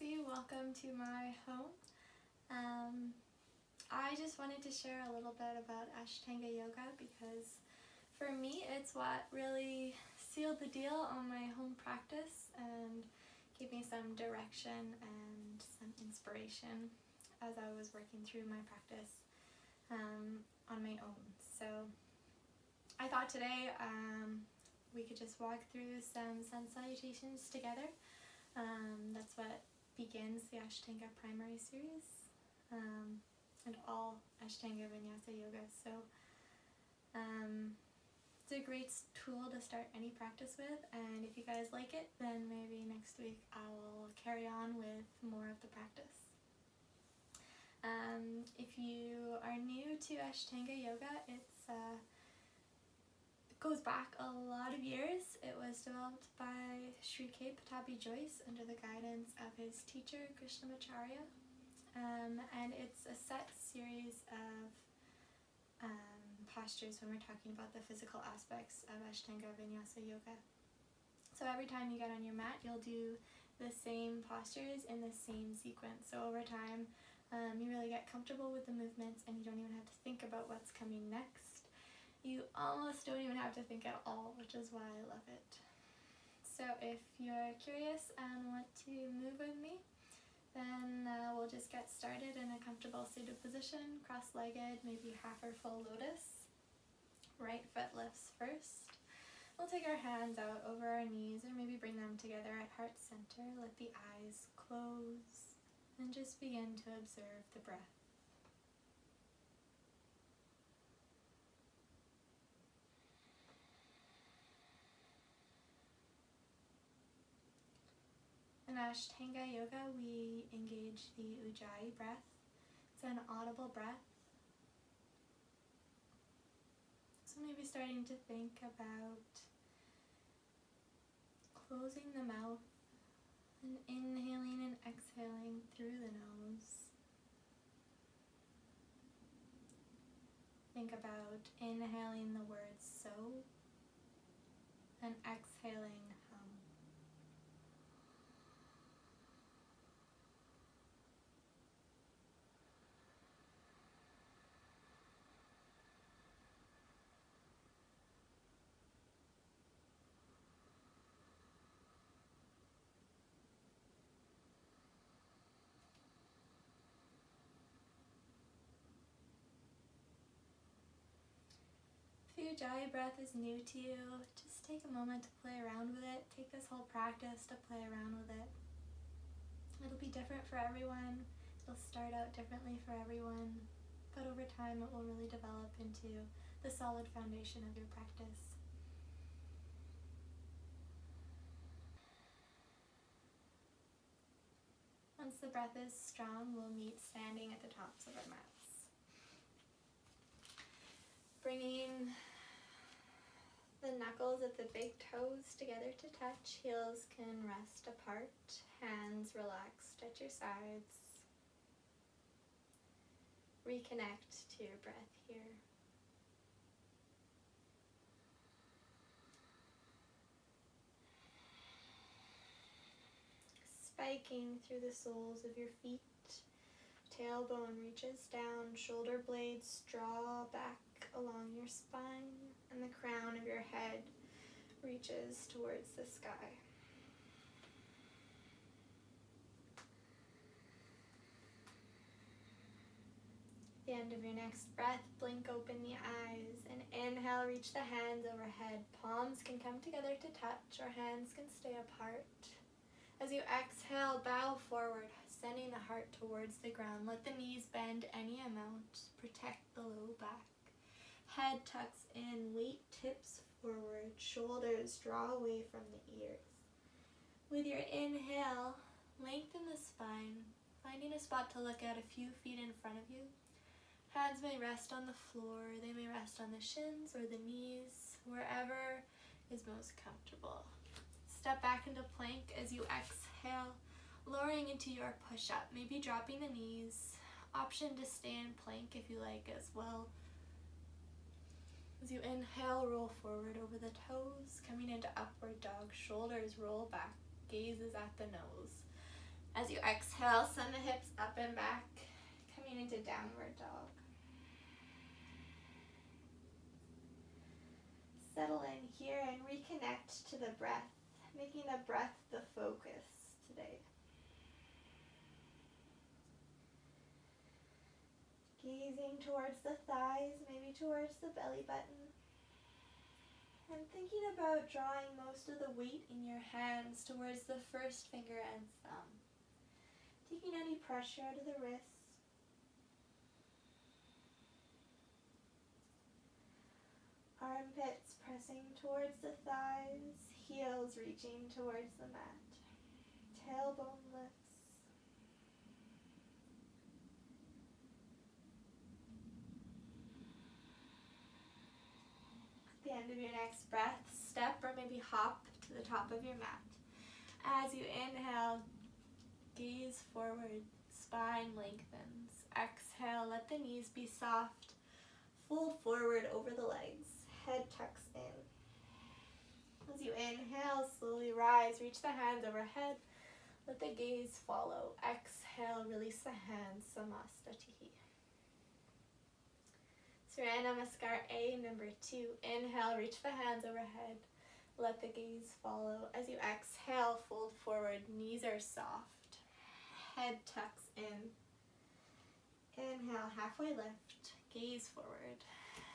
Jessie, welcome to my home. I just wanted to share a little bit about Ashtanga yoga because for me it's what really sealed the deal on my home practice and gave me some direction and some inspiration as I was working through my practice on my own. So I thought today we could just walk through some sun salutations together. That's what begins the Ashtanga primary series and all Ashtanga Vinyasa yoga. So it's a great tool to start any practice with, and if you guys like it, then maybe next week I will carry on with more of the practice. If you are new to Ashtanga yoga, it goes back a lot of years. It was developed by Sri K. Pattabhi Jois under the guidance of his teacher Krishnamacharya, and it's a set series of postures when we're talking about the physical aspects of Ashtanga Vinyasa yoga. So every time you get on your mat, you'll do the same postures in the same sequence. So over time, you really get comfortable with the movements and you don't even have to think about what's coming next. You almost don't even have to think at all, which is why I love it. So if you're curious and want to move with me, then we'll just get started in a comfortable seated position, cross-legged, maybe half or full lotus. Right foot lifts first. We'll take our hands out over our knees or maybe bring them together at heart center. Let the eyes close and just begin to observe the breath. In Ashtanga yoga, we engage the Ujjayi breath. It's an audible breath. So maybe starting to think about closing the mouth and inhaling and exhaling through the nose. Think about inhaling the word so and exhaling hum. If your Ujjayi breath is new to you, just take a moment to play around with it. Take this whole practice to play around with it. It'll be different for everyone. It'll start out differently for everyone, but over time it will really develop into the solid foundation of your practice. Once the breath is strong, we'll meet standing at the tops of our mats. Bringing the knuckles of the big toes together to touch. Heels can rest apart. Hands relaxed at your sides. Reconnect to your breath here. Spiking through the soles of your feet. Tailbone reaches down, shoulder blades draw back along your spine, and the crown of your head reaches towards the sky. At the end of your next breath, blink open the eyes and inhale, reach the hands overhead. Palms can come together to touch or hands can stay apart. As you exhale, bow forward, sending the heart towards the ground. Let the knees bend any amount. Protect the low back. Head tucks in, weight tips forward, shoulders draw away from the ears. With your inhale, lengthen the spine, finding a spot to look at a few feet in front of you. Hands may rest on the floor, they may rest on the shins or the knees, wherever is most comfortable. Step back into plank as you exhale, lowering into your push-up, maybe dropping the knees. Option to stay in plank if you like as well. As you inhale, roll forward over the toes, coming into upward dog. Shoulders roll back, gaze is at the nose. As you exhale, send the hips up and back, coming into downward dog. Settle in here and reconnect to the breath, making the breath the focus today. Gazing towards the thighs, maybe towards the belly button. And thinking about drawing most of the weight in your hands towards the first finger and thumb. Taking any pressure out of the wrists. Armpits pressing towards the thighs, heels reaching towards the mat. Tailbone lifts. At the end of your next breath, step or maybe hop to the top of your mat. As you inhale, gaze forward, spine lengthens. Exhale, let the knees be soft. Fold forward over the legs. Head tucks in. As you inhale, slowly rise, reach the hands overhead. Let the gaze follow. Exhale, release the hands, Samastatihi. Surya Namaskar A, number 2. Inhale, reach the hands overhead. Let the gaze follow. As you exhale, fold forward, knees are soft. Head tucks in. Inhale, halfway lift, gaze forward.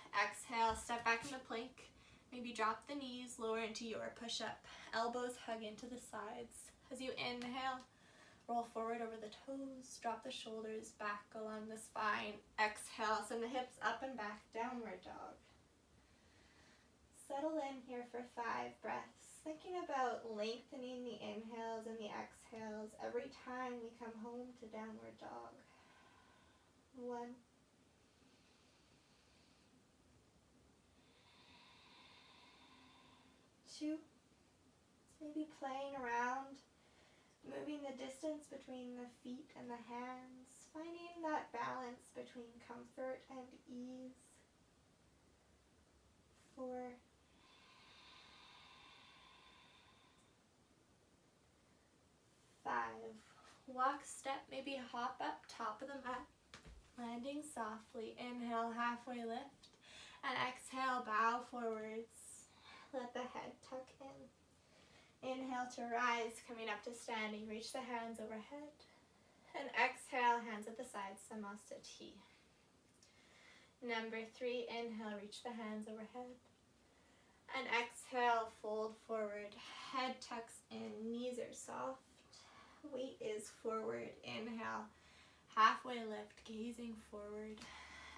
Exhale, step back into plank. Maybe drop the knees, lower into your push-up. Elbows hug into the sides. As you inhale, roll forward over the toes. Drop the shoulders back along the spine. Exhale, send the hips up and back, downward dog. Settle in here for 5 breaths. Thinking about lengthening the inhales and the exhales every time we come home to downward dog. 1. 2. Maybe playing around, moving the distance between the feet and the hands, finding that balance between comfort and ease. 4. 5. Walk, step, maybe hop up top of the mat, landing softly. Inhale, halfway lift, and exhale, bow forwards. Let the head tuck in. Inhale to rise, coming up to standing. Reach the hands overhead. And exhale, hands at the sides, Samastati. Number 3, inhale, reach the hands overhead. And exhale, fold forward. Head tucks in, knees are soft. Weight is forward. Inhale, halfway lift, gazing forward.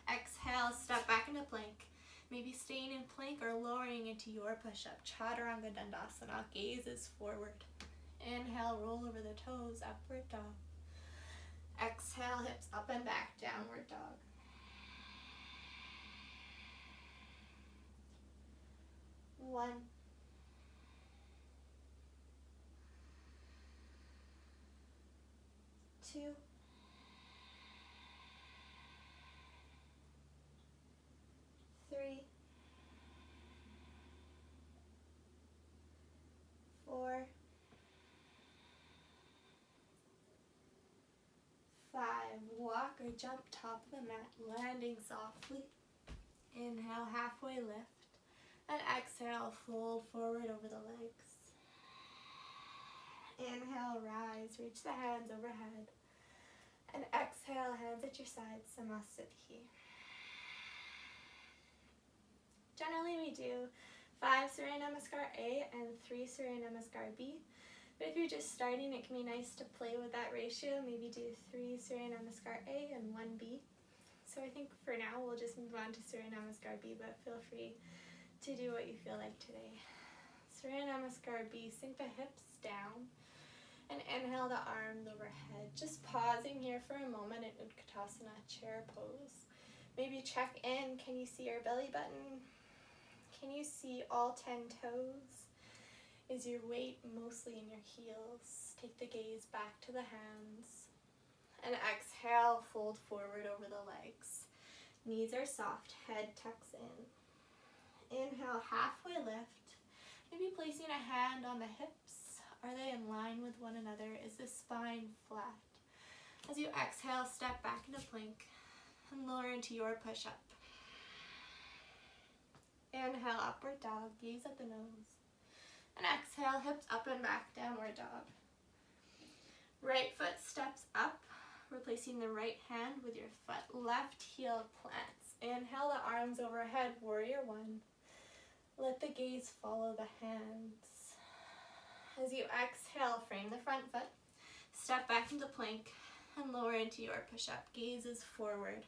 Exhale, step back into plank. Maybe staying in plank or lowering into your push-up. Chaturanga Dandasana, gaze is forward. Inhale, roll over the toes, upward dog. Exhale, hips up and back, downward dog. 1. 2. 3. 4. 5. Walk or jump top of the mat, landing softly. Inhale, halfway lift. And exhale, fold forward over the legs. Inhale, rise, reach the hands overhead. And exhale, hands at your sides, Samastati. Generally we do 5 Surya Namaskar A and 3 Surya Namaskar B. But if you're just starting, it can be nice to play with that ratio. Maybe do 3 Surya Namaskar A and 1 B. So I think for now we'll just move on to Surya Namaskar B, but feel free to do what you feel like today. Surya Namaskar B, sink the hips down and inhale the arms overhead. Just pausing here for a moment in Utkatasana, chair pose. Maybe check in, can you see your belly button? Can you see all 10 toes? Is your weight mostly in your heels? Take the gaze back to the hands. And exhale, fold forward over the legs. Knees are soft, head tucks in. Inhale, halfway lift. Maybe placing a hand on the hips. Are they in line with one another? Is the spine flat. As you exhale, step back into plank and lower into your push-up. Inhale, upward dog, gaze at the nose. And exhale, hips up and back, downward dog. Right foot steps up, replacing the right hand with your foot. Left heel plants. Inhale the arms overhead, warrior one. Let the gaze follow the hands. As you exhale, frame the front foot. Step back into plank and lower into your push-up. Gaze is forward.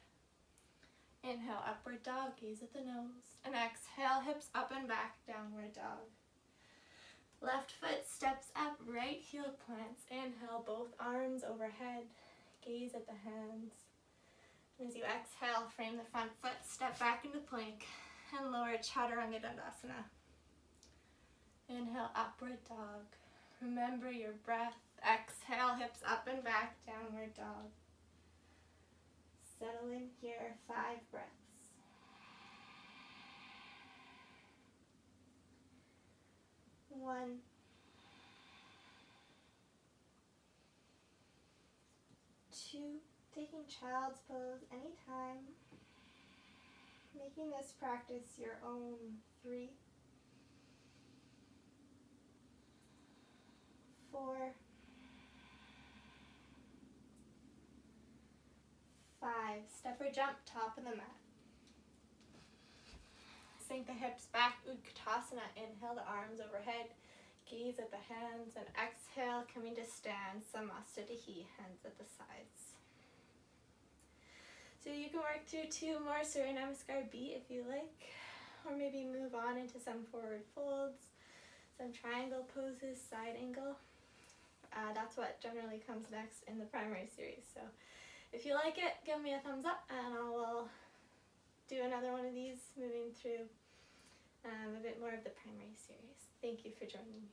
Inhale, upward dog, gaze at the nose. And exhale, hips up and back, downward dog. Left foot steps up, right heel plants. Inhale, both arms overhead. Gaze at the hands. As you exhale, frame the front foot, step back into plank, and lower Chaturanga Dandasana. Inhale, upward dog. Remember your breath. Exhale, hips up and back, downward dog. Settle in here, 5 breaths. One, two, taking child's pose anytime, making this practice your own. 3, 4, 5, step or jump, top of the mat. Sink the hips back, Utkatasana. Inhale the arms overhead, gaze at the hands, and exhale, coming to stand, Samastatihi, hands at the sides. So you can work through 2 more Surya Namaskar B if you like, or maybe move on into some forward folds, some triangle poses, side angle. That's what generally comes next in the primary series. So if you like it, give me a thumbs up and I will do another one of these, moving through a bit more of the primary series. Thank you for joining me.